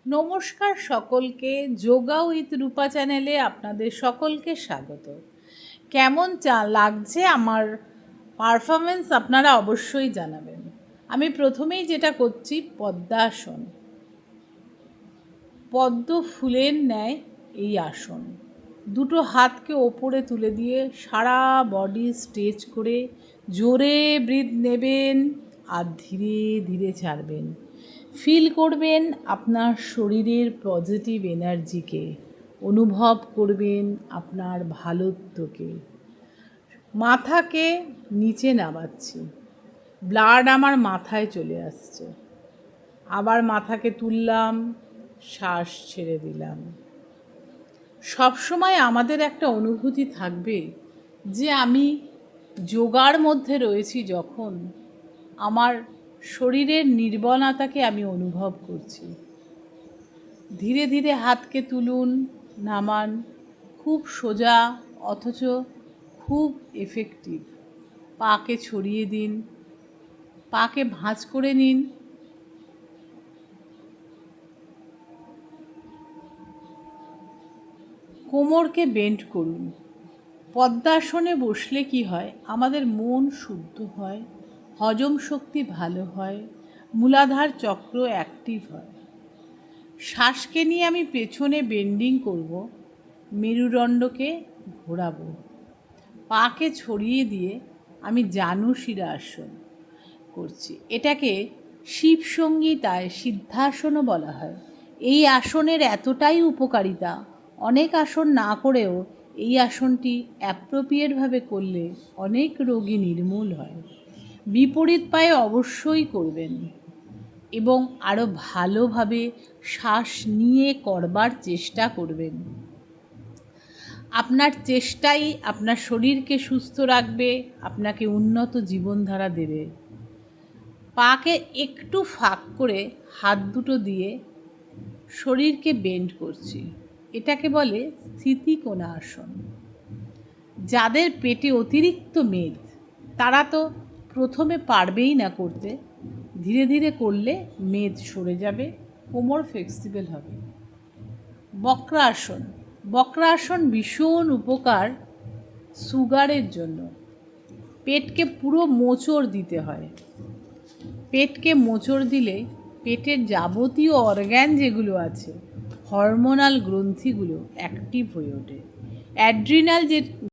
নমস্কার সকলকে, যোগা উইথ রূপা চ্যানেলে আপনাদের সকলকে স্বাগত। কেমন লাগছে আমার পারফরমেন্স আপনারা অবশ্যই জানাবেন। আমি প্রথমেই যেটা করছি পদ্মাসন, পদ্ম ফুলের ন্যায় এই আসন। দুটো হাতকে ওপরে তুলে দিয়ে সারা বডি স্ট্রেচ করে জোরে ব্রিথ নেবেন আর ধীরে ধীরে ছাড়বেন। ফিল করবেন আপনার শরীরের পজিটিভ এনার্জিকে, অনুভব করবেন আপনার ভালোত্বকে। মাথাকে নিচে নামাচ্ছি, ব্লাড আমার মাথায় চলে আসছে। আবার মাথাকে তুললাম, শ্বাস ছেড়ে দিলাম। সবসময় আমাদের একটা অনুভূতি থাকবে যে আমি যোগার মধ্যে রয়েছি, যখন আমার শরীরের নির্বলতাকে আমি অনুভব করছি। ধীরে ধীরে হাতকে তুলুন, নামান। খুব সোজা অথচ খুব এফেক্টিভ। পাকে ছড়িয়ে দিন, পাকে ভাঁজ করে নিন। কোমরকে বেন্ড করুন। পদ্মাসনে বসলে কি হয়, আমাদের মন শুদ্ধ হয়, হজম শক্তি ভালো হয়, মূলাধার চক্র অ্যাক্টিভ হয়। শ্বাসকে নিয়ে আমি পেছনে বেন্ডিং করব, মেরুদণ্ডকে ঘোরাবো। পাকে ছড়িয়ে দিয়ে আমি জানুশিরা আসন করছি। এটাকে শিব সংগীতায় সিদ্ধাসনও বলা হয়। এই আসনের এতটাই উপকারিতা, অনেক আসন না করেও এই আসনটি অ্যাপ্রোপ্রিয়েটভাবে করলে অনেক রোগী নির্মূল হয়। বিপরীত পায়ে অবশ্যই করবেন এবং আরও ভালোভাবে শ্বাস নিয়ে করবার চেষ্টা করবেন। আপনার চেষ্টাই আপনার শরীরকে সুস্থ রাখবে, আপনাকে উন্নত জীবনধারা দেবে। পাকে একটু ফাঁক করে হাত দুটো দিয়ে শরীরকে বেন্ড করছি। এটাকে বলে স্থিতিকোণা আসন। যাদের পেটে অতিরিক্ত মেদ, তারা তো প্রথমে পারবেই না করতে। ধীরে ধীরে করলে মেদ সরে যাবে, কোমর ফ্লেক্সিবল হবে। বক্রাসন, বক্রাসন ভীষণ উপকার সুগারের জন্য। পেটকে পুরো মোচড় দিতে হয়। পেটকে মোচড় দিলে পেটের যাবতীয় অর্গ্যান যেগুলো আছে, হরমোনাল গ্রন্থিগুলো অ্যাক্টিভ হয়ে ওঠে। অ্যাড্রিনাল যে